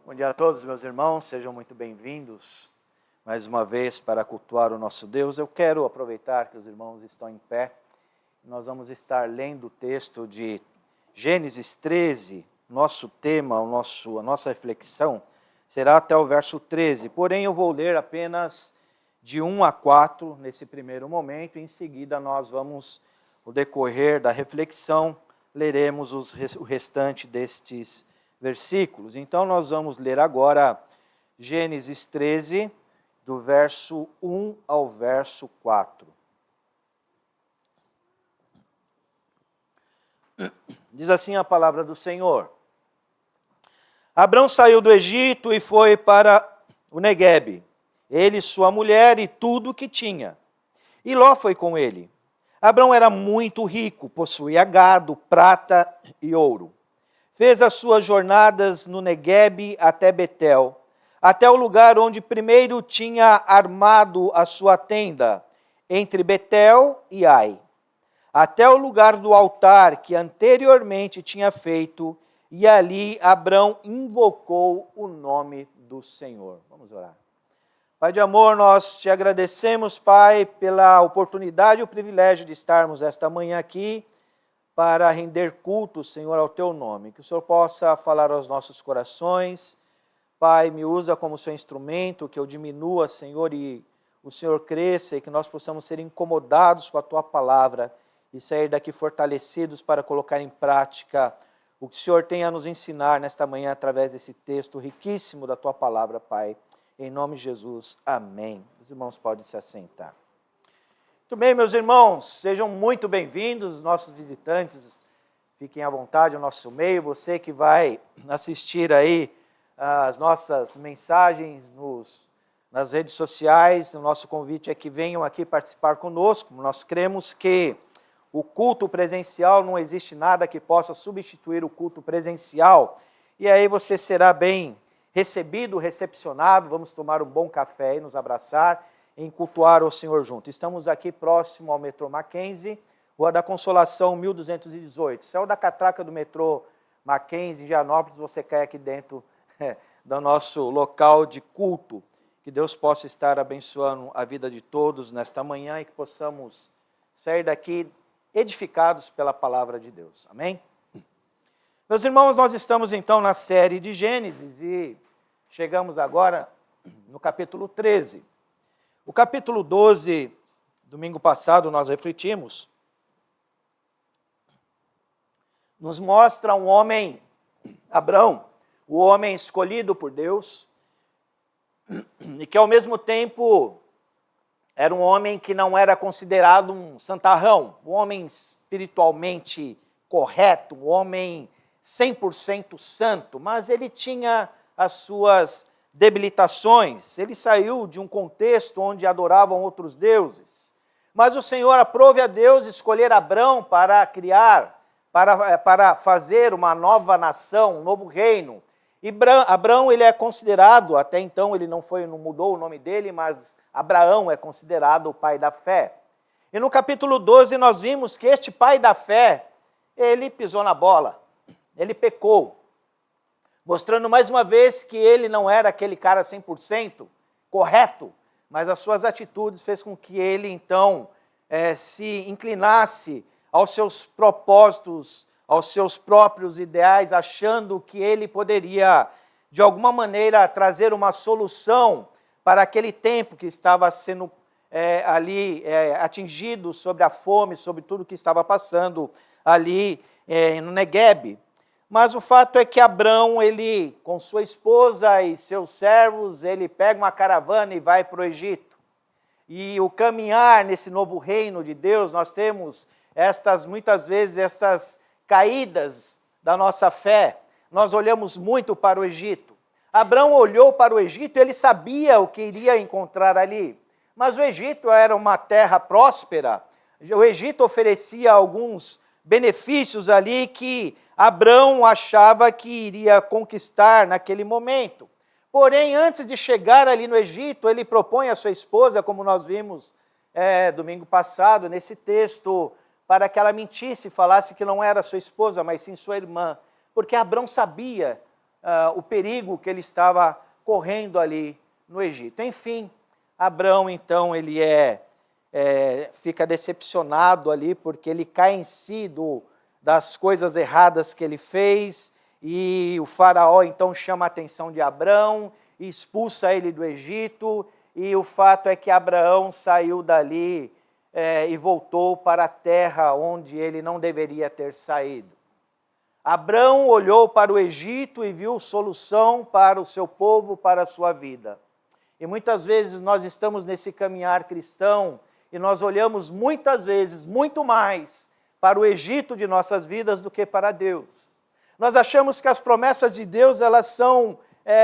Bom dia a todos, meus irmãos, sejam muito bem-vindos mais uma vez para cultuar o nosso Deus. Eu quero aproveitar que os irmãos estão em pé. Nós vamos estar lendo o texto de Gênesis 13. Nosso tema, a nossa reflexão será até o verso 13. Porém, eu vou ler apenas de 1 a 4 nesse primeiro momento. Em seguida, nós vamos, no decorrer da reflexão, leremos o restante destes versículos. Então, nós vamos ler agora Gênesis 13, do verso 1 ao verso 4. Diz assim a palavra do Senhor. Abrão saiu do Egito e foi para o Neguebe, ele, sua mulher e tudo o que tinha. E Ló foi com ele. Abrão era muito rico, possuía gado, prata e ouro. Fez as suas jornadas no Neguebe até Betel, até o lugar onde primeiro tinha armado a sua tenda, entre Betel e Ai, até o lugar do altar que anteriormente tinha feito, e ali Abrão invocou o nome do Senhor. Vamos orar. Pai de amor, nós te agradecemos, Pai, pela oportunidade e o privilégio de estarmos esta manhã aqui, para render culto, Senhor, ao Teu nome. Que o Senhor possa falar aos nossos corações. Pai, me usa como Seu instrumento, que eu diminua, Senhor, e o Senhor cresça, e que nós possamos ser incomodados com a Tua palavra e sair daqui fortalecidos para colocar em prática o que o Senhor tem a nos ensinar nesta manhã através desse texto riquíssimo da Tua palavra, Pai. Em nome de Jesus, amém. Os irmãos podem se assentar. Muito bem, meus irmãos, sejam muito bem-vindos, nossos visitantes, fiquem à vontade no nosso meio, você que vai assistir aí as nossas mensagens nas redes sociais, o nosso convite é que venham aqui participar conosco. Nós cremos que o culto presencial, não existe nada que possa substituir o culto presencial, e aí você será bem recebido, recepcionado, vamos tomar um bom café e nos abraçar, em cultuar o Senhor junto. Estamos aqui próximo ao metrô Mackenzie, Rua da Consolação, 1218. Saiu da catraca do metrô Mackenzie, em Gianópolis, você cai aqui dentro do nosso local de culto. Que Deus possa estar abençoando a vida de todos nesta manhã e que possamos sair daqui edificados pela palavra de Deus. Amém? Meus irmãos, nós estamos então na série de Gênesis e chegamos agora no capítulo 13. O capítulo 12, domingo passado nós refletimos, nos mostra um homem, Abrão, o homem escolhido por Deus, e que ao mesmo tempo era um homem que não era considerado um santarrão, um homem espiritualmente correto, um homem 100% santo, mas ele tinha as suas debilitações. Ele saiu de um contexto onde adoravam outros deuses, mas o Senhor aprove a Deus escolher Abrão para criar, para fazer uma nova nação, um novo reino. E Abrão, ele é considerado, até então ele não mudou o nome dele, mas Abraão é considerado o pai da fé. E no capítulo 12 nós vimos que este pai da fé, ele pisou na bola, ele pecou, mostrando mais uma vez que ele não era aquele cara 100% correto, mas as suas atitudes fez com que ele então se inclinasse aos seus propósitos, aos seus próprios ideais, achando que ele poderia, de alguma maneira, trazer uma solução para aquele tempo que estava sendo atingido sobre a fome, sobre tudo que estava passando ali no Neguebe. Mas o fato é que Abrão, ele, com sua esposa e seus servos, ele pega uma caravana e vai para o Egito. E o caminhar nesse novo reino de Deus, nós temos muitas vezes, estas caídas da nossa fé. Nós olhamos muito para o Egito. Abrão olhou para o Egito e ele sabia o que iria encontrar ali. Mas o Egito era uma terra próspera. O Egito oferecia alguns benefícios ali que Abrão achava que iria conquistar naquele momento. Porém, antes de chegar ali no Egito, ele propõe a sua esposa, como nós vimos domingo passado, nesse texto, para que ela mentisse e falasse que não era sua esposa, mas sim sua irmã. Porque Abrão sabia o perigo que ele estava correndo ali no Egito. Enfim, Abrão, então, ele fica decepcionado ali, porque ele cai em si das coisas erradas que ele fez, e o faraó, então, chama a atenção de Abrão, e expulsa ele do Egito, e o fato é que Abraão saiu dali e voltou para a terra onde ele não deveria ter saído. Abrão olhou para o Egito e viu solução para o seu povo, para a sua vida. E muitas vezes nós estamos nesse caminhar cristão e nós olhamos muitas vezes, muito mais, para o Egito de nossas vidas do que para Deus. Nós achamos que as promessas de Deus, elas são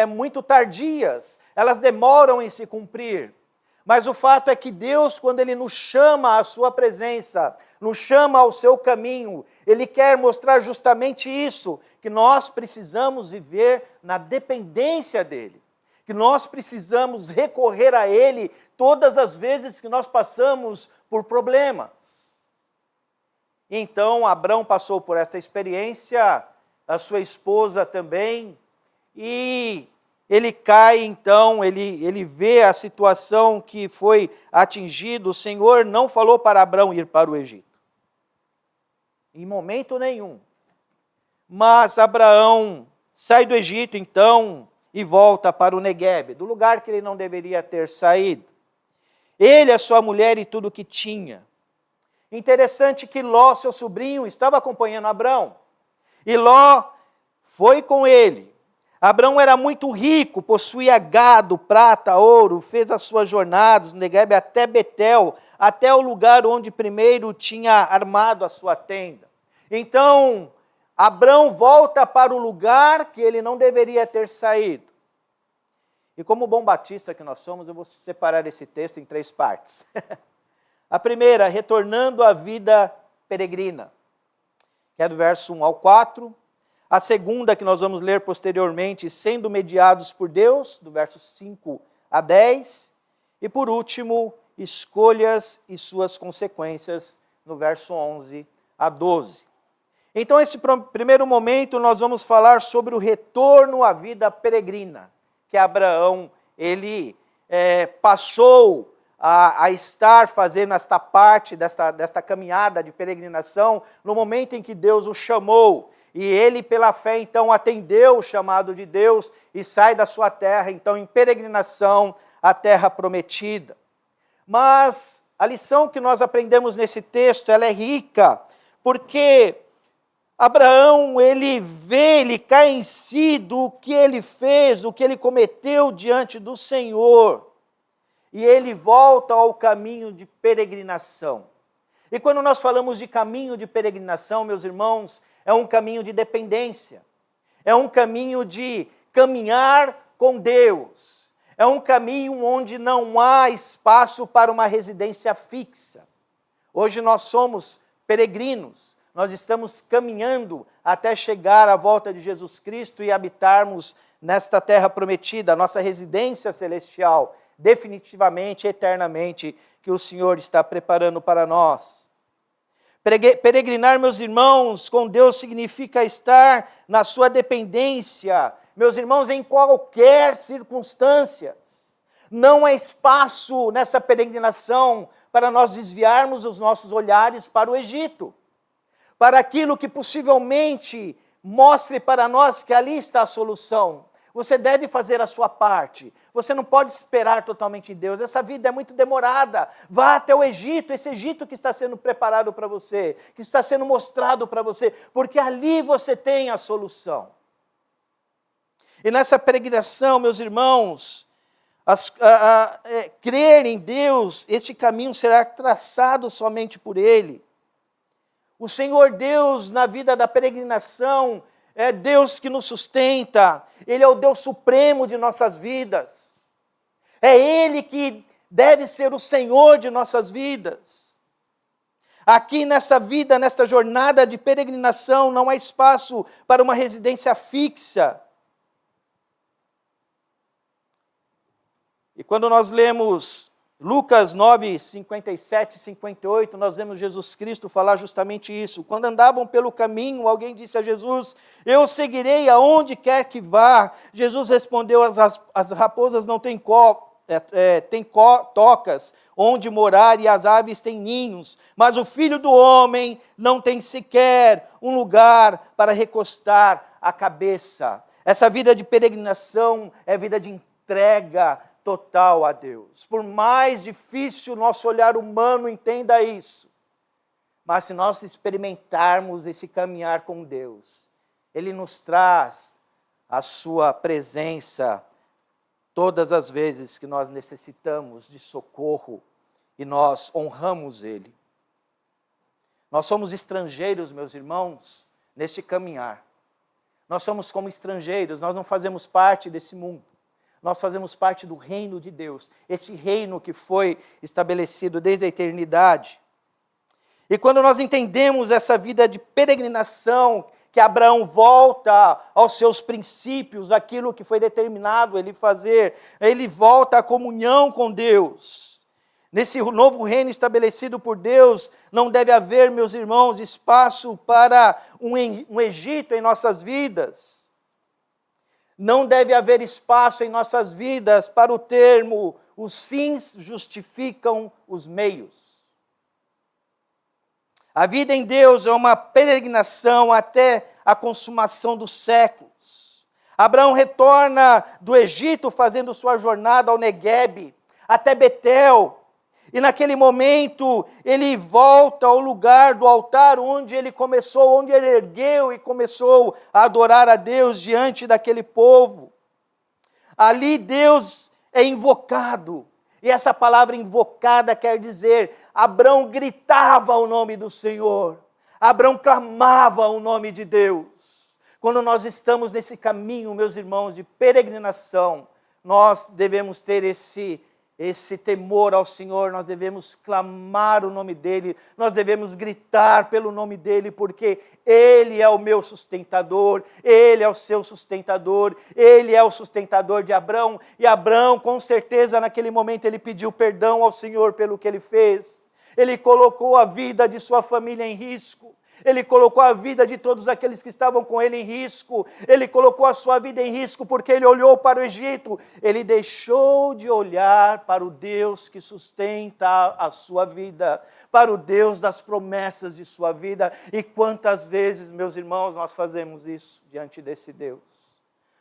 muito tardias, elas demoram em se cumprir. Mas o fato é que Deus, quando Ele nos chama à sua presença, nos chama ao seu caminho, Ele quer mostrar justamente isso, que nós precisamos viver na dependência dEle, que nós precisamos recorrer a Ele todas as vezes que nós passamos por problemas. Então, Abrão passou por essa experiência, a sua esposa também, e ele cai, então, ele vê a situação que foi atingida. O Senhor não falou para Abrão ir para o Egito, em momento nenhum. Mas Abraão sai do Egito, então, e volta para o Neguebe, do lugar que ele não deveria ter saído. Ele, a sua mulher e tudo o que tinha. Interessante que Ló, seu sobrinho, estava acompanhando Abrão. E Ló foi com ele. Abrão era muito rico, possuía gado, prata, ouro, fez as suas jornadas no Neguebe até Betel, até o lugar onde primeiro tinha armado a sua tenda. Então, Abrão volta para o lugar que ele não deveria ter saído. E como bom batista que nós somos, eu vou separar esse texto em 3 partes. A primeira, retornando à vida peregrina, que é do verso 1 ao 4. A segunda, que nós vamos ler posteriormente, sendo mediados por Deus, do verso 5 a 10. E por último, escolhas e suas consequências, no verso 11 a 12. Então, esse primeiro momento, nós vamos falar sobre o retorno à vida peregrina, que Abraão, ele passou a estar fazendo esta parte, desta caminhada de peregrinação, no momento em que Deus o chamou. E ele, pela fé, então, atendeu o chamado de Deus e sai da sua terra, então, em peregrinação à terra prometida. Mas a lição que nós aprendemos nesse texto, ela é rica, porque Abraão, ele cai em si do que ele fez, do que ele cometeu diante do Senhor. E ele volta ao caminho de peregrinação. E quando nós falamos de caminho de peregrinação, meus irmãos, é um caminho de dependência. É um caminho de caminhar com Deus. É um caminho onde não há espaço para uma residência fixa. Hoje nós somos peregrinos. Nós estamos caminhando até chegar à volta de Jesus Cristo e habitarmos nesta terra prometida, a nossa residência celestial, definitivamente, eternamente, que o Senhor está preparando para nós. Peregrinar, meus irmãos, com Deus significa estar na sua dependência, meus irmãos, em qualquer circunstância. Não há espaço nessa peregrinação para nós desviarmos os nossos olhares para o Egito, para aquilo que possivelmente mostre para nós que ali está a solução. Você deve fazer a sua parte. Você não pode esperar totalmente em Deus. Essa vida é muito demorada. Vá até o Egito, esse Egito que está sendo preparado para você, que está sendo mostrado para você, porque ali você tem a solução. E nessa peregrinação, meus irmãos, crer em Deus, este caminho será traçado somente por Ele. O Senhor Deus, na vida da peregrinação, é Deus que nos sustenta. Ele é o Deus supremo de nossas vidas. É Ele que deve ser o Senhor de nossas vidas. Aqui nesta vida, nesta jornada de peregrinação, não há espaço para uma residência fixa. E quando nós lemos Lucas 9, 57 e 58, nós vemos Jesus Cristo falar justamente isso. Quando andavam pelo caminho, alguém disse a Jesus: eu seguirei aonde quer que vá. Jesus respondeu: as raposas não têm tocas onde morar, e as aves têm ninhos, mas o Filho do Homem não tem sequer um lugar para recostar a cabeça. Essa vida de peregrinação é vida de entrega total a Deus. Por mais difícil o nosso olhar humano entenda isso, mas se nós experimentarmos esse caminhar com Deus, Ele nos traz a sua presença todas as vezes que nós necessitamos de socorro e nós honramos Ele. Nós somos estrangeiros, meus irmãos, neste caminhar. Nós somos como estrangeiros, nós não fazemos parte desse mundo. Nós fazemos parte do reino de Deus, este reino que foi estabelecido desde a eternidade. E quando nós entendemos essa vida de peregrinação, que Abraão volta aos seus princípios, aquilo que foi determinado ele fazer, ele volta à comunhão com Deus. Nesse novo reino estabelecido por Deus, não deve haver, meus irmãos, espaço para um Egito em nossas vidas. Não deve haver espaço em nossas vidas para o termo: os fins justificam os meios. A vida em Deus é uma peregrinação até a consumação dos séculos. Abraão retorna do Egito fazendo sua jornada ao Neguebe, até Betel. E naquele momento, ele volta ao lugar do altar onde ele começou, onde ele ergueu e começou a adorar a Deus diante daquele povo. Ali Deus é invocado. E essa palavra invocada quer dizer, Abraão gritava o nome do Senhor. Abraão clamava o nome de Deus. Quando nós estamos nesse caminho, meus irmãos, de peregrinação, nós devemos ter esse temor ao Senhor, nós devemos clamar o nome dEle, nós devemos gritar pelo nome dEle, porque Ele é o meu sustentador, Ele é o seu sustentador, Ele é o sustentador de Abraão, e Abraão, com certeza, naquele momento, ele pediu perdão ao Senhor pelo que ele fez, ele colocou a vida de sua família em risco, ele colocou a vida de todos aqueles que estavam com ele em risco, ele colocou a sua vida em risco porque ele olhou para o Egito, ele deixou de olhar para o Deus que sustenta a sua vida, para o Deus das promessas de sua vida. E quantas vezes, meus irmãos, nós fazemos isso diante desse Deus?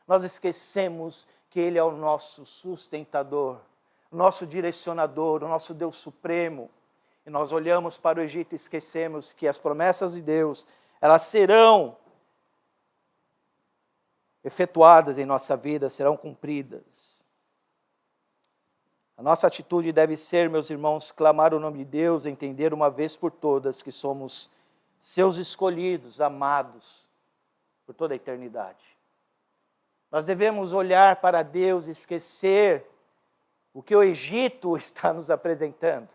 Nós esquecemos que Ele é o nosso sustentador, o nosso direcionador, o nosso Deus supremo. E nós olhamos para o Egito e esquecemos que as promessas de Deus, elas serão efetuadas em nossa vida, serão cumpridas. A nossa atitude deve ser, meus irmãos, clamar o nome de Deus, entender uma vez por todas que somos seus escolhidos, amados, por toda a eternidade. Nós devemos olhar para Deus e esquecer o que o Egito está nos apresentando.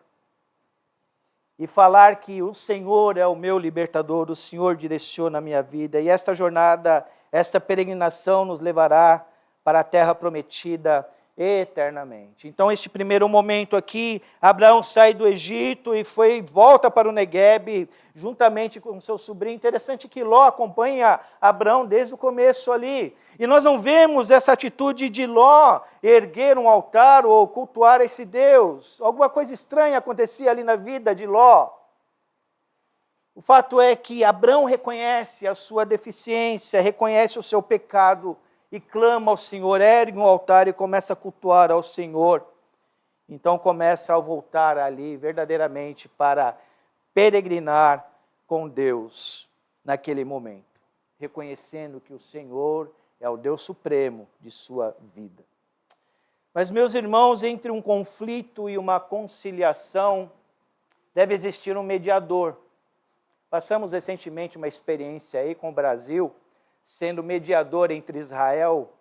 E falar que o Senhor é o meu libertador, o Senhor direciona a minha vida. E esta jornada, esta peregrinação nos levará para a terra prometida eternamente. Então, este primeiro momento aqui, Abraão sai do Egito e volta para o Neguebe, juntamente com seu sobrinho. Interessante que Ló acompanha Abraão desde o começo ali. E nós não vemos essa atitude de Ló erguer um altar ou cultuar esse Deus. Alguma coisa estranha acontecia ali na vida de Ló. O fato é que Abraão reconhece a sua deficiência, reconhece o seu pecado, e clama ao Senhor, ergue um altar e começa a cultuar ao Senhor. Então começa a voltar ali verdadeiramente para peregrinar com Deus naquele momento, reconhecendo que o Senhor é o Deus supremo de sua vida. Mas, meus irmãos, entre um conflito e uma conciliação, deve existir um mediador. Passamos recentemente uma experiência aí com o Brasil, sendo mediador entre Israel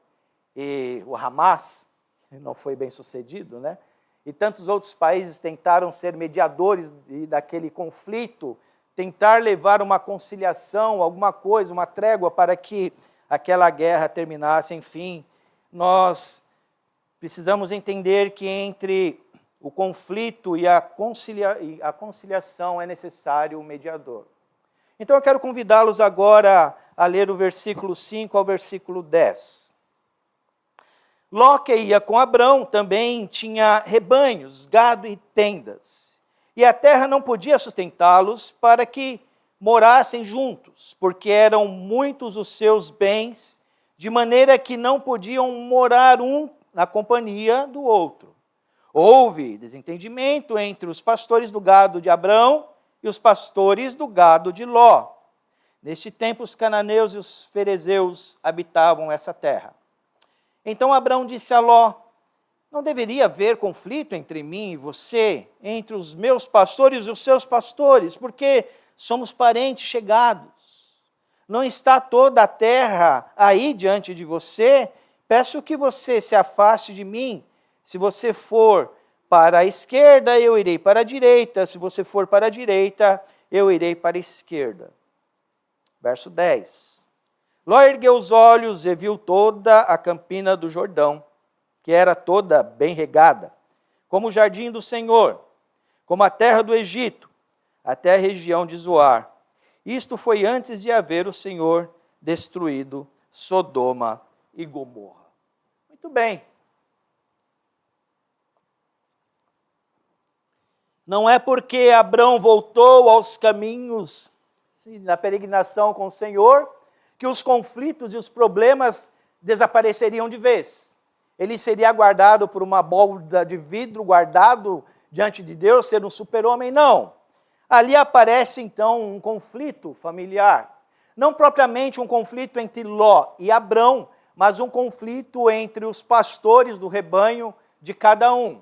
e o Hamas, não foi bem sucedido, né? E tantos outros países tentaram ser mediadores daquele conflito, tentar levar uma conciliação, alguma coisa, uma trégua para que aquela guerra terminasse. Enfim, nós precisamos entender que entre o conflito e a conciliação é necessário um mediador. Então eu quero convidá-los agora a ler o versículo 5 ao versículo 10. Ló, que ia com Abrão, também tinha rebanhos, gado e tendas. E a terra não podia sustentá-los para que morassem juntos, porque eram muitos os seus bens, de maneira que não podiam morar um na companhia do outro. Houve desentendimento entre os pastores do gado de Abrão e os pastores do gado de Ló. Neste tempo, os cananeus e os ferezeus habitavam essa terra. Então Abrão disse a Ló: não deveria haver conflito entre mim e você, entre os meus pastores e os seus pastores, porque somos parentes chegados. Não está toda a terra aí diante de você? Peço que você se afaste de mim. Se você for para a esquerda, eu irei para a direita. Se você for para a direita, eu irei para a esquerda. Verso 10. Ló ergueu os olhos e viu toda a campina do Jordão, que era toda bem regada, como o jardim do Senhor, como a terra do Egito, até a região de Zoar. Isto foi antes de haver o Senhor destruído Sodoma e Gomorra. Muito bem. Não é porque Abrão voltou aos caminhos na peregrinação com o Senhor que os conflitos e os problemas desapareceriam de vez. Ele seria guardado por uma borda de vidro, guardado diante de Deus, ser um super-homem, não. Ali aparece então um conflito familiar. Não propriamente um conflito entre Ló e Abrão, mas um conflito entre os pastores do rebanho de cada um.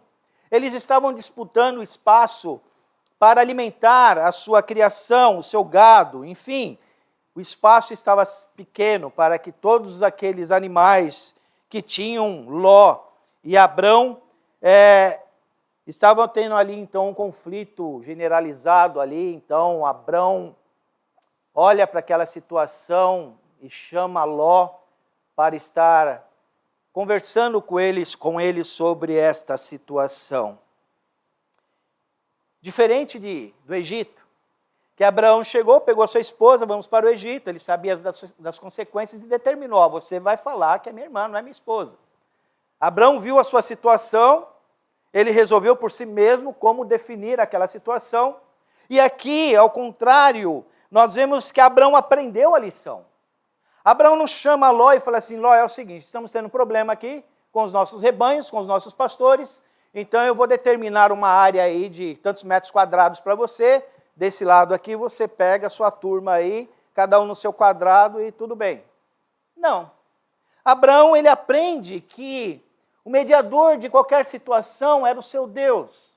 Eles estavam disputando espaço para alimentar a sua criação, o seu gado, enfim. O espaço estava pequeno para que todos aqueles animais que tinham Ló e Abrão estavam tendo ali então um conflito generalizado ali. Então Abrão olha para aquela situação e chama Ló para estar conversando com eles sobre esta situação. Diferente do Egito, que Abraão chegou, pegou a sua esposa, vamos para o Egito, ele sabia das consequências e determinou: você vai falar que é minha irmã, não é minha esposa. Abraão viu a sua situação, ele resolveu por si mesmo como definir aquela situação. E aqui, ao contrário, nós vemos que Abraão aprendeu a lição. Abraão não chama Ló e fala assim: Ló, é o seguinte, estamos tendo um problema aqui com os nossos rebanhos, com os nossos pastores, então eu vou determinar uma área aí de tantos metros quadrados para você, desse lado aqui você pega a sua turma aí, cada um no seu quadrado e tudo bem. Não. Abraão, ele aprende que o mediador de qualquer situação era o seu Deus.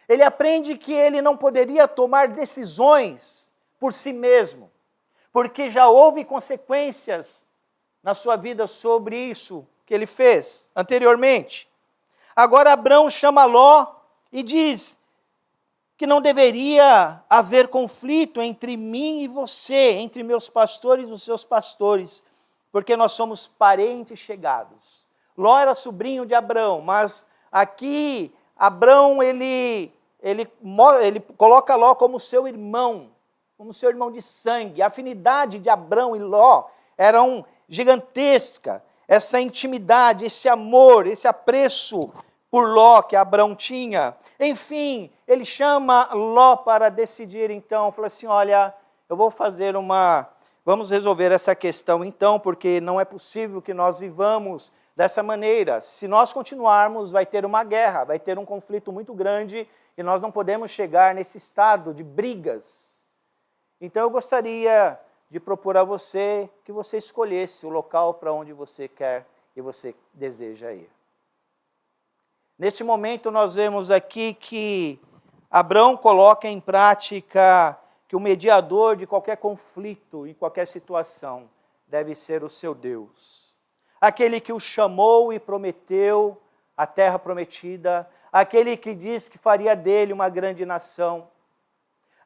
Ele aprende que ele não poderia tomar decisões por si mesmo, porque já houve consequências na sua vida sobre isso que ele fez anteriormente. Agora Abraão chama Ló e diz que não deveria haver conflito entre mim e você, entre meus pastores e os seus pastores, porque nós somos parentes chegados. Ló era sobrinho de Abraão, mas aqui Abraão ele coloca Ló como seu irmão de sangue. A afinidade de Abraão e Ló era gigantesca. Essa intimidade, esse amor, esse apreço por Ló que Abraão tinha. Enfim, ele chama Ló para decidir então, fala assim: olha, vamos resolver essa questão então, porque não é possível que nós vivamos dessa maneira. Se nós continuarmos, vai ter uma guerra, vai ter um conflito muito grande e nós não podemos chegar nesse estado de brigas. Então eu gostaria de propor a você que você escolhesse o local para onde você quer e você deseja ir. Neste momento nós vemos aqui que Abraão coloca em prática que o mediador de qualquer conflito, em qualquer situação, deve ser o seu Deus. Aquele que o chamou e prometeu a terra prometida, aquele que disse que faria dele uma grande nação,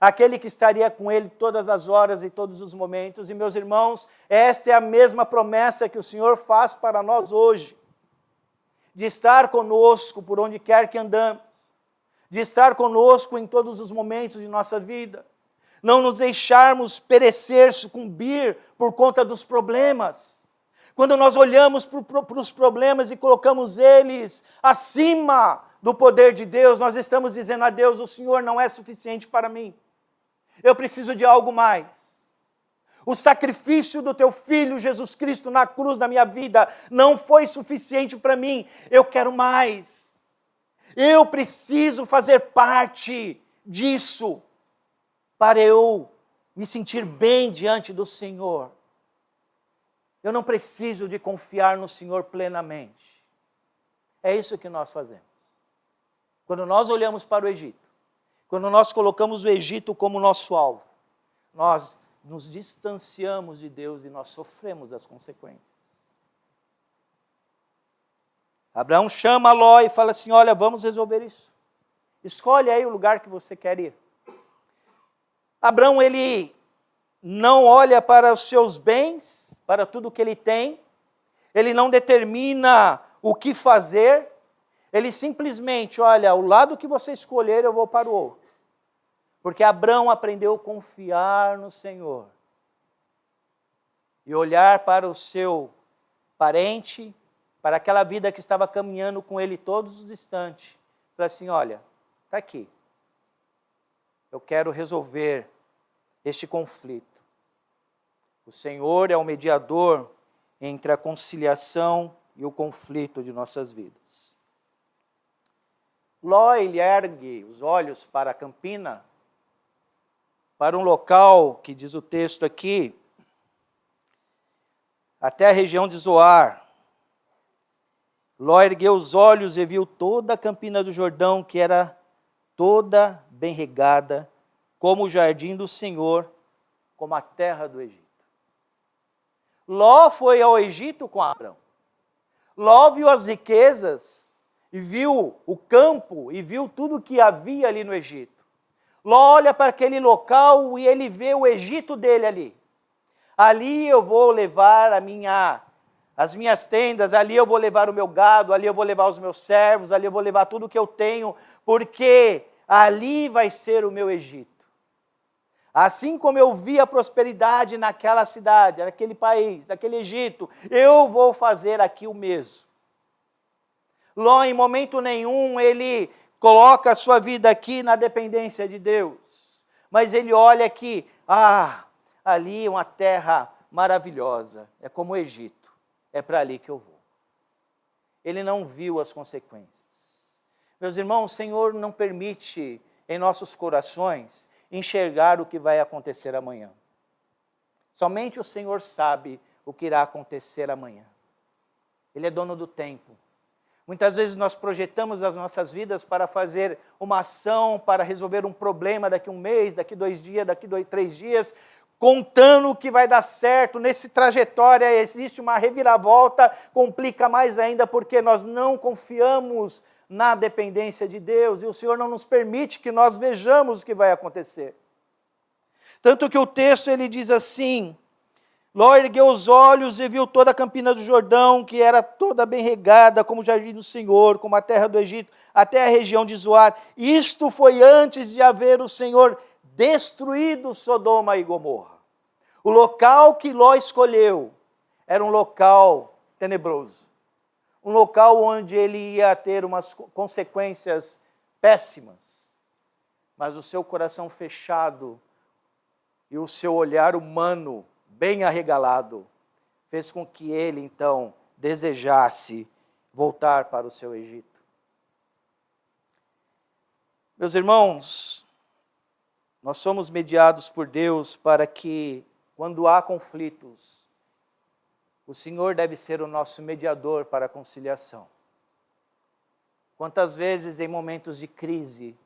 aquele que estaria com ele todas as horas e todos os momentos. E meus irmãos, esta é a mesma promessa que o Senhor faz para nós hoje, de estar conosco por onde quer que andamos, de estar conosco em todos os momentos de nossa vida. Não nos deixarmos perecer, sucumbir por conta dos problemas. Quando nós olhamos para os problemas e colocamos eles acima do poder de Deus, nós estamos dizendo a Deus: o Senhor não é suficiente para mim. Eu preciso de algo mais. O sacrifício do teu Filho Jesus Cristo na cruz da minha vida não foi suficiente para mim. Eu quero mais. Eu preciso fazer parte disso para eu me sentir bem diante do Senhor. Eu não preciso de confiar no Senhor plenamente. É isso que nós fazemos. Quando nós olhamos para o Egito, quando nós colocamos o Egito como nosso alvo, nós nos distanciamos de Deus e nós sofremos as consequências. Abraão chama Ló e fala assim: olha, vamos resolver isso. Escolhe aí o lugar que você quer ir. Abraão, ele não olha para os seus bens, para tudo que ele tem, ele não determina o que fazer, ele simplesmente, olha, o lado que você escolher eu vou para o outro. Porque Abraão aprendeu a confiar no Senhor e olhar para o seu parente, para aquela vida que estava caminhando com ele todos os instantes. Falei assim: olha, está aqui. Eu quero resolver este conflito. O Senhor é o mediador entre a conciliação e o conflito de nossas vidas. Ló, ele ergue os olhos para a campina, para um local que diz o texto aqui, até a região de Zoar. Ló ergueu os olhos e viu toda a campina do Jordão, que era toda bem regada, como o jardim do Senhor, como a terra do Egito. Ló foi ao Egito com Abraão. Ló viu as riquezas, e viu o campo, e viu tudo que havia ali no Egito. Ló olha para aquele local e ele vê o Egito dele ali. Ali eu vou levar as minhas tendas, ali eu vou levar o meu gado, ali eu vou levar os meus servos, ali eu vou levar tudo que eu tenho, porque ali vai ser o meu Egito. Assim como eu vi a prosperidade naquela cidade, naquele país, naquele Egito, eu vou fazer aqui o mesmo. Ló, em momento nenhum, ele coloca a sua vida aqui na dependência de Deus. Mas ele olha aqui, ali uma terra maravilhosa, é como o Egito, é para ali que eu vou. Ele não viu as consequências. Meus irmãos, o Senhor não permite em nossos corações enxergar o que vai acontecer amanhã. Somente o Senhor sabe o que irá acontecer amanhã. Ele é dono do tempo. Muitas vezes nós projetamos as nossas vidas para fazer uma ação, para resolver um problema daqui a um mês, daqui 2 dias, daqui 3 dias, contando que vai dar certo. Nessa trajetória existe uma reviravolta, complica mais ainda porque nós não confiamos na dependência de Deus, e o Senhor não nos permite que nós vejamos o que vai acontecer. Tanto que o texto ele diz assim: Ló ergueu os olhos e viu toda a campina do Jordão, que era toda bem regada, como o jardim do Senhor, como a terra do Egito, até a região de Zoar. Isto foi antes de haver o Senhor destruído Sodoma e Gomorra. O local que Ló escolheu era um local tenebroso. Um local onde ele ia ter umas consequências péssimas. Mas o seu coração fechado e o seu olhar humano bem arregalado fez com que ele, então, desejasse voltar para o seu Egito. Meus irmãos, nós somos mediados por Deus para que, quando há conflitos, o Senhor deve ser o nosso mediador para a conciliação. Quantas vezes, em momentos de crise,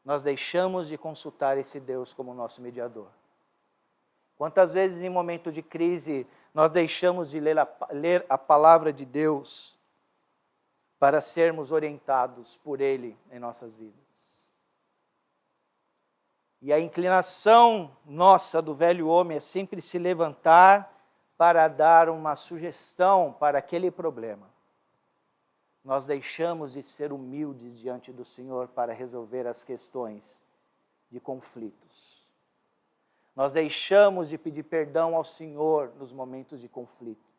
nós deixamos de consultar esse Deus como nosso mediador? Quantas vezes, em momento de crise, nós deixamos de ler a palavra de Deus para sermos orientados por Ele em nossas vidas? E a inclinação nossa do velho homem é sempre se levantar para dar uma sugestão para aquele problema. nós deixamos de ser humildes diante do Senhor para resolver as questões de conflitos. Nós deixamos de pedir perdão ao Senhor nos momentos de conflitos.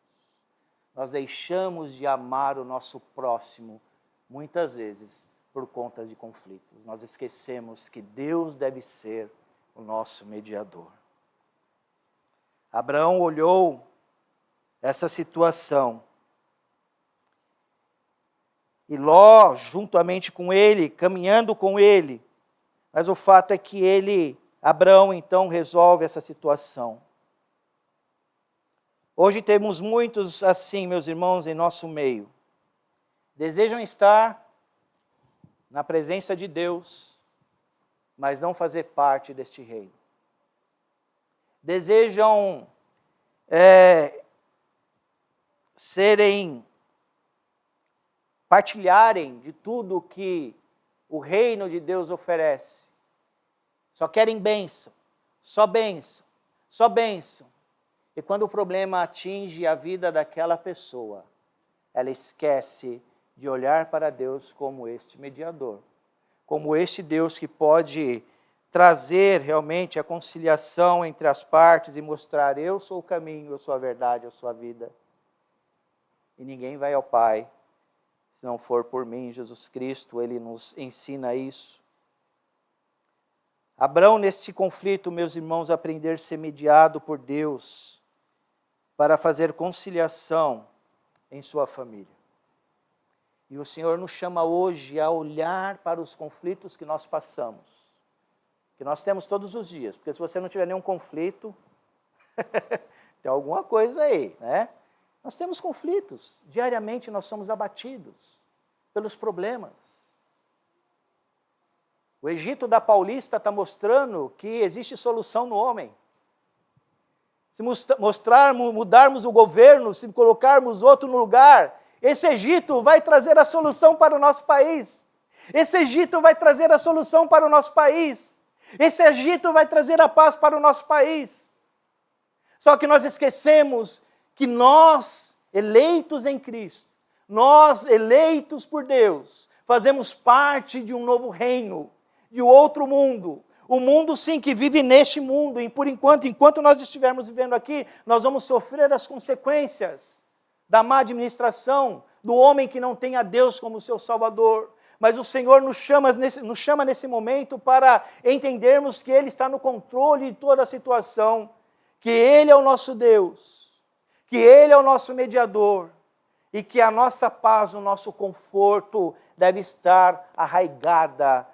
Nós deixamos de amar o nosso próximo, muitas vezes, por conta de conflitos. Nós esquecemos que Deus deve ser o nosso mediador. Abraão olhou essa situação. E Ló, juntamente com ele, caminhando com ele. Mas o fato é que Abraão, então, resolve essa situação. Hoje temos muitos assim, meus irmãos, em nosso meio. Desejam estar na presença de Deus, mas não fazer parte deste reino. Desejam partilharem de tudo que o reino de Deus oferece. Só querem bênção, só bênção, só bênção. E quando o problema atinge a vida daquela pessoa, ela esquece de olhar para Deus como este mediador, como este Deus que pode trazer realmente a conciliação entre as partes e mostrar: eu sou o caminho, eu sou a verdade, eu sou a vida. E ninguém vai ao Pai se não for por mim. Jesus Cristo, Ele nos ensina isso. Abraão, neste conflito, meus irmãos, aprender a ser mediado por Deus para fazer conciliação em sua família. E o Senhor nos chama hoje a olhar para os conflitos que nós passamos, que nós temos todos os dias, porque se você não tiver nenhum conflito, tem alguma coisa aí, né? Nós temos conflitos, diariamente nós somos abatidos pelos problemas. O Egito da Paulista está mostrando que existe solução no homem. Se mudarmos o governo, se colocarmos outro no lugar, esse Egito vai trazer a solução para o nosso país. Esse Egito vai trazer a solução para o nosso país. Esse Egito vai trazer a paz para o nosso país. Só que nós esquecemos que nós, eleitos em Cristo, nós, eleitos por Deus, fazemos parte de um novo reino, de outro mundo. O mundo, sim, que vive neste mundo, e por enquanto nós estivermos vivendo aqui, nós vamos sofrer as consequências da má administração, do homem que não tem a Deus como seu Salvador. Mas o Senhor nos chama nesse momento para entendermos que Ele está no controle de toda a situação, que Ele é o nosso Deus, que Ele é o nosso mediador, e que a nossa paz, o nosso conforto deve estar arraigada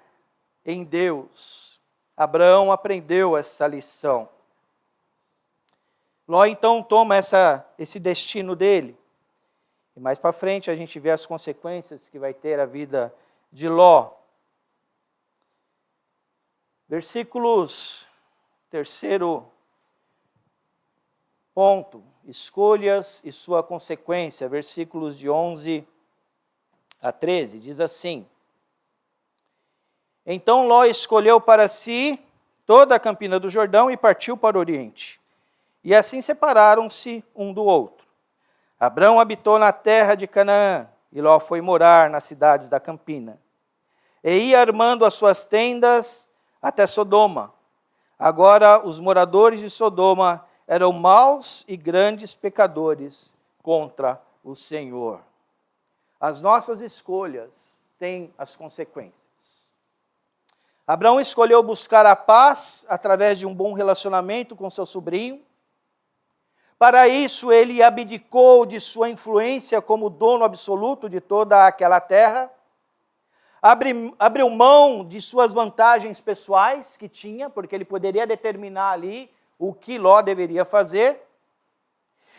em Deus. Abraão aprendeu essa lição. Ló então toma esse destino dele. E mais para frente a gente vê as consequências que vai ter a vida de Ló. Versículos, terceiro ponto, escolhas e sua consequência. Versículos de 11 a 13, diz assim: Então Ló escolheu para si toda a campina do Jordão e partiu para o Oriente. E assim separaram-se um do outro. Abrão habitou na terra de Canaã, e Ló foi morar nas cidades da campina. E ia armando as suas tendas até Sodoma. Agora os moradores de Sodoma eram maus e grandes pecadores contra o Senhor. As nossas escolhas têm as consequências. Abraão escolheu buscar a paz através de um bom relacionamento com seu sobrinho. Para isso, ele abdicou de sua influência como dono absoluto de toda aquela terra. Abriu mão de suas vantagens pessoais que tinha, porque ele poderia determinar ali o que Ló deveria fazer.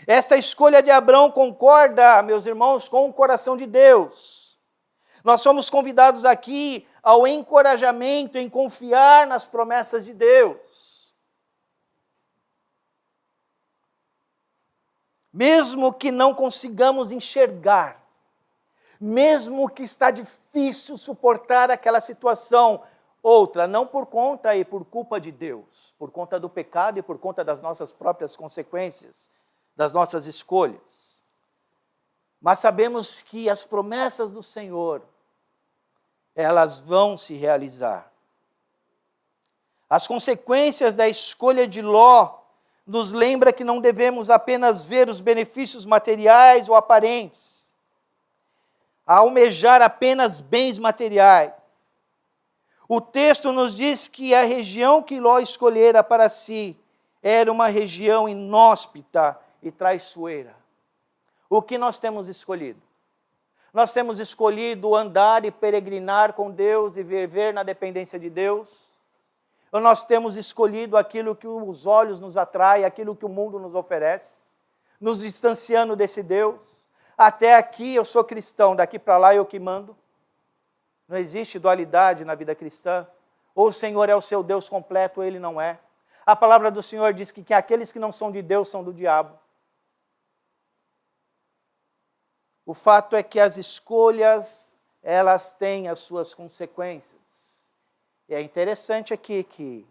Esta escolha de Abraão concorda, meus irmãos, com o coração de Deus. Nós somos convidados aqui ao encorajamento em confiar nas promessas de Deus. Mesmo que não consigamos enxergar, mesmo que está difícil suportar aquela situação, outra, não por conta e por culpa de Deus, por conta do pecado e por conta das nossas próprias consequências, das nossas escolhas. Mas sabemos que as promessas do Senhor, elas vão se realizar. As consequências da escolha de Ló nos lembra que não devemos apenas ver os benefícios materiais ou aparentes, almejar apenas bens materiais. O texto nos diz que a região que Ló escolhera para si era uma região inóspita e traiçoeira. O que nós temos escolhido? Nós temos escolhido andar e peregrinar com Deus e viver na dependência de Deus? Ou nós temos escolhido aquilo que os olhos nos atraem, aquilo que o mundo nos oferece, nos distanciando desse Deus? Até aqui eu sou cristão, daqui para lá eu que mando. Não existe dualidade na vida cristã. Ou o Senhor é o seu Deus completo, ou Ele não é. A palavra do Senhor diz que aqueles que não são de Deus são do diabo. O fato é que as escolhas, elas têm as suas consequências. E é interessante aqui que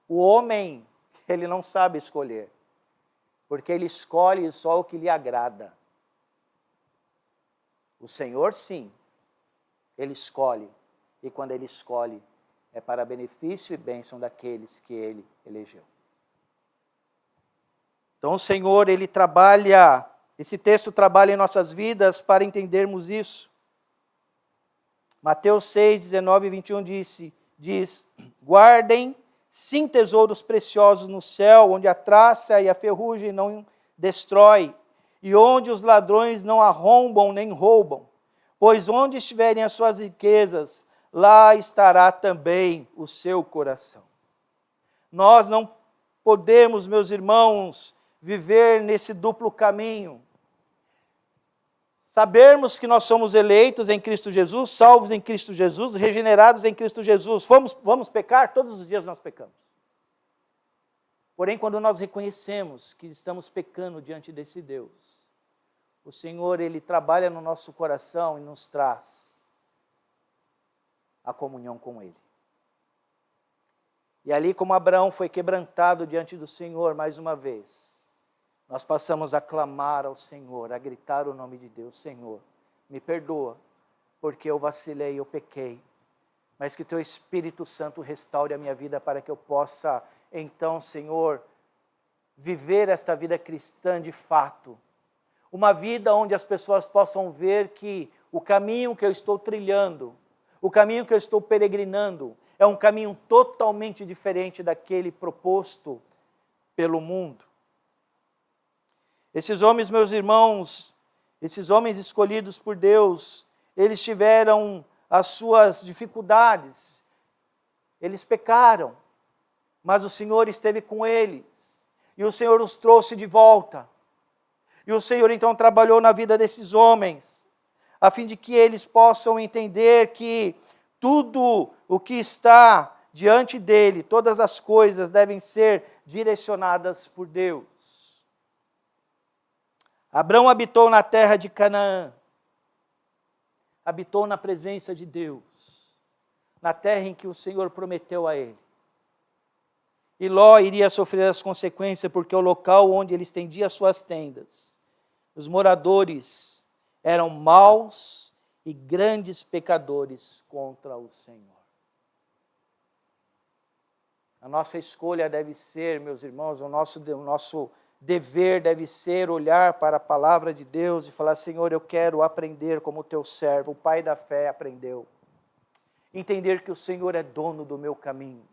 o homem, ele não sabe escolher, porque ele escolhe só o que lhe agrada. O Senhor, sim, Ele escolhe, e quando Ele escolhe, é para benefício e bênção daqueles que Ele elegeu. Então o Senhor, Ele trabalha, esse texto trabalha em nossas vidas para entendermos isso. Mateus 6, 19 e 21 diz, guardem sim tesouros preciosos no céu, onde a traça e a ferrugem não destrói, e onde os ladrões não arrombam nem roubam. Pois onde estiverem as suas riquezas, lá estará também o seu coração. Nós não podemos, meus irmãos, viver nesse duplo caminho. Sabermos que nós somos eleitos em Cristo Jesus, salvos em Cristo Jesus, regenerados em Cristo Jesus. Vamos pecar? Todos os dias nós pecamos. Porém, quando nós reconhecemos que estamos pecando diante desse Deus, o Senhor, Ele trabalha no nosso coração e nos traz a comunhão com Ele. E ali, como Abraão foi quebrantado diante do Senhor mais uma vez, nós passamos a clamar ao Senhor, a gritar o nome de Deus. Senhor, me perdoa, porque eu vacilei, eu pequei, mas que Teu Espírito Santo restaure a minha vida para que eu possa, então, Senhor, viver esta vida cristã de fato. Uma vida onde as pessoas possam ver que o caminho que eu estou trilhando, o caminho que eu estou peregrinando, é um caminho totalmente diferente daquele proposto pelo mundo. Esses homens, meus irmãos, esses homens escolhidos por Deus, eles tiveram as suas dificuldades, eles pecaram, mas o Senhor esteve com eles, e o Senhor os trouxe de volta. E o Senhor então trabalhou na vida desses homens, a fim de que eles possam entender que tudo o que está diante dele, todas as coisas devem ser direcionadas por Deus. Abraão habitou na terra de Canaã, habitou na presença de Deus, na terra em que o Senhor prometeu a ele. E Ló iria sofrer as consequências, porque o local onde ele estendia suas tendas, os moradores eram maus e grandes pecadores contra o Senhor. A nossa escolha deve ser, meus irmãos, o nosso dever deve ser olhar para a palavra de Deus e falar, Senhor, eu quero aprender como Teu servo, o pai da fé aprendeu. Entender que o Senhor é dono do meu caminho.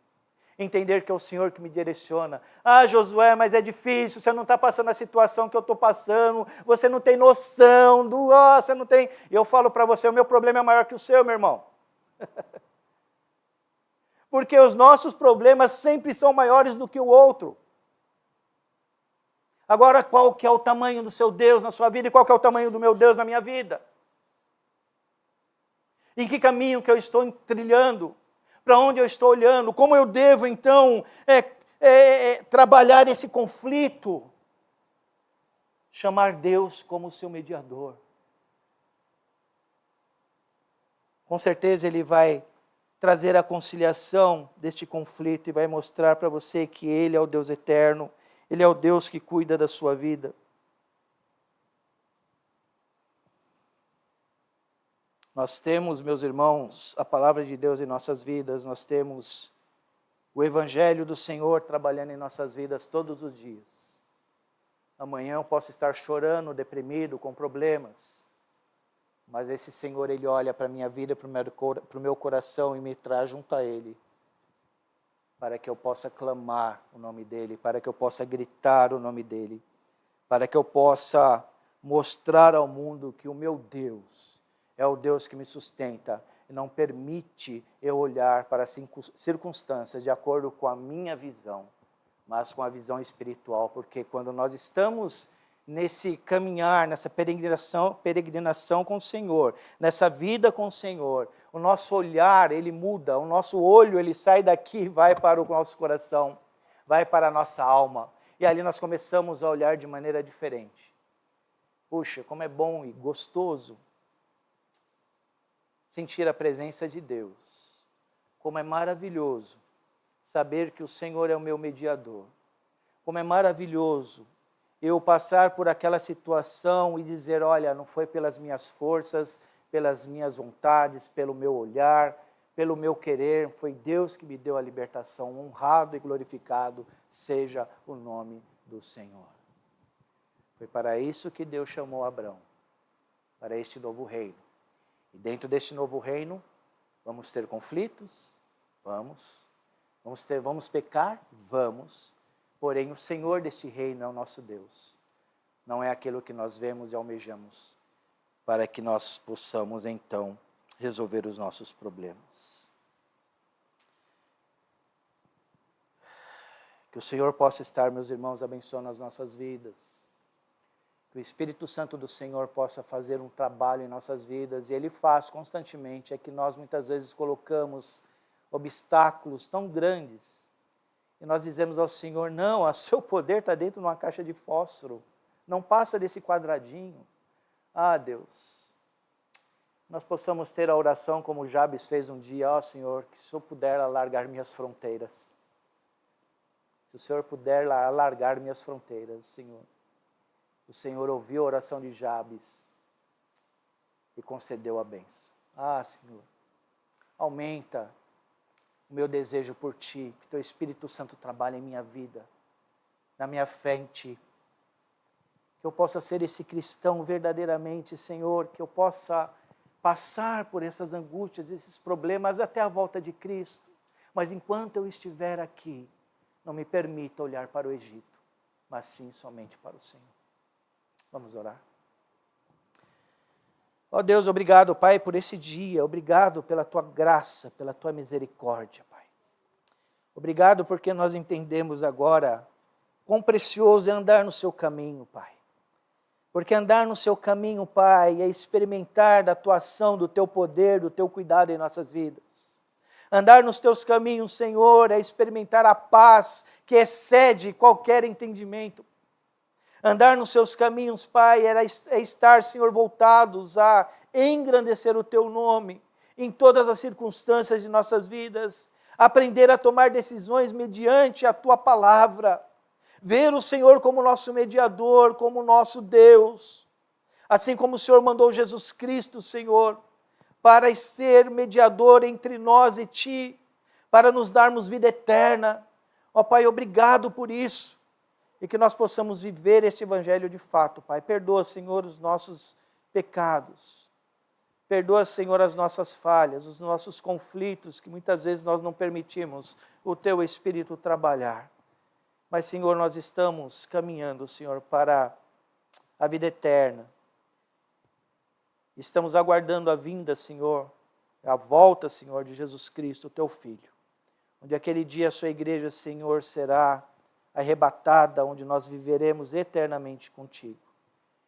Entender que é o Senhor que me direciona. Ah, Josué, mas é difícil, você não está passando a situação que eu estou passando, você não tem noção você não tem... Eu falo para você, o meu problema é maior que o seu, meu irmão. Porque os nossos problemas sempre são maiores do que o outro. Agora, qual que é o tamanho do seu Deus na sua vida e qual que é o tamanho do meu Deus na minha vida? Em que caminho que eu estou trilhando? Para onde eu estou olhando? Como eu devo, então, trabalhar esse conflito? Chamar Deus como seu mediador. Com certeza Ele vai trazer a conciliação deste conflito e vai mostrar para você que Ele é o Deus eterno, Ele é o Deus que cuida da sua vida. Nós temos, meus irmãos, a palavra de Deus em nossas vidas, nós temos o Evangelho do Senhor trabalhando em nossas vidas todos os dias. Amanhã eu posso estar chorando, deprimido, com problemas, mas esse Senhor, Ele olha para a minha vida, para o meu coração e me traz junto a Ele, para que eu possa clamar o nome dEle, para que eu possa gritar o nome dEle, para que eu possa mostrar ao mundo que o meu Deus é o Deus que me sustenta e não permite eu olhar para as circunstâncias de acordo com a minha visão, mas com a visão espiritual, porque quando nós estamos nesse caminhar, nessa peregrinação com o Senhor, nessa vida com o Senhor, o nosso olhar, ele muda, o nosso olho, ele sai daqui e vai para o nosso coração, vai para a nossa alma, e ali nós começamos a olhar de maneira diferente. Puxa, como é bom e gostoso sentir a presença de Deus. Como é maravilhoso saber que o Senhor é o meu mediador. Como é maravilhoso eu passar por aquela situação e dizer, olha, não foi pelas minhas forças, pelas minhas vontades, pelo meu olhar, pelo meu querer, foi Deus que me deu a libertação. Honrado e glorificado seja o nome do Senhor. Foi para isso que Deus chamou Abrão, para este novo reino. E dentro deste novo reino, vamos ter conflitos? Vamos. Vamos pecar? Vamos. Porém, o Senhor deste reino é o nosso Deus. Não é aquilo que nós vemos e almejamos, para que nós possamos, então, resolver os nossos problemas. Que o Senhor possa estar, meus irmãos, abençoando as nossas vidas. Que o Espírito Santo do Senhor possa fazer um trabalho em nossas vidas, e Ele faz constantemente, é que nós muitas vezes colocamos obstáculos tão grandes, e nós dizemos ao Senhor, não, o seu poder está dentro de uma caixa de fósforo, não passa desse quadradinho. Ah, Deus, nós possamos ter a oração como Jabes fez um dia, ó Senhor, que se o Senhor puder alargar minhas fronteiras, se o Senhor puder alargar minhas fronteiras, Senhor. O Senhor ouviu a oração de Jabes e concedeu a bênção. Ah, Senhor, aumenta o meu desejo por Ti, que Teu Espírito Santo trabalhe em minha vida, na minha fé em Ti. Que eu possa ser esse cristão verdadeiramente, Senhor, que eu possa passar por essas angústias, esses problemas até a volta de Cristo. Mas enquanto eu estiver aqui, não me permita olhar para o Egito, mas sim somente para o Senhor. Vamos orar. Ó Deus, obrigado, Pai, por esse dia. Obrigado pela Tua graça, pela Tua misericórdia, Pai. Obrigado porque nós entendemos agora quão precioso é andar no Seu caminho, Pai. Porque andar no Seu caminho, Pai, é experimentar da Tua ação, do Teu poder, do Teu cuidado em nossas vidas. Andar nos Teus caminhos, Senhor, é experimentar a paz que excede qualquer entendimento. Andar nos Seus caminhos, Pai, é estar, Senhor, voltados a engrandecer o Teu nome em todas as circunstâncias de nossas vidas. Aprender a tomar decisões mediante a Tua palavra. Ver o Senhor como nosso mediador, como nosso Deus. Assim como o Senhor mandou Jesus Cristo, Senhor, para ser mediador entre nós e Ti, para nos darmos vida eterna. Ó Pai, obrigado por isso. E que nós possamos viver este Evangelho de fato, Pai. Perdoa, Senhor, os nossos pecados. Perdoa, Senhor, as nossas falhas, os nossos conflitos, que muitas vezes nós não permitimos o Teu Espírito trabalhar. Mas, Senhor, nós estamos caminhando, Senhor, para a vida eterna. Estamos aguardando a vinda, Senhor, a volta, Senhor, de Jesus Cristo, Teu Filho. Onde aquele dia a Sua igreja, Senhor, será arrebatada, onde nós viveremos eternamente contigo.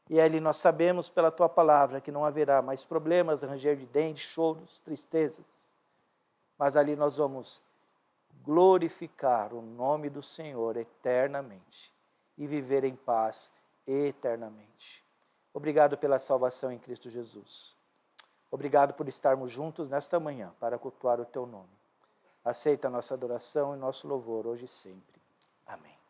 E ali nós sabemos pela Tua palavra que não haverá mais problemas, ranger de dentes, choros, tristezas. Mas ali nós vamos glorificar o nome do Senhor eternamente e viver em paz eternamente. Obrigado pela salvação em Cristo Jesus. Obrigado por estarmos juntos nesta manhã para cultuar o Teu nome. Aceita a nossa adoração e nosso louvor hoje e sempre. Amém.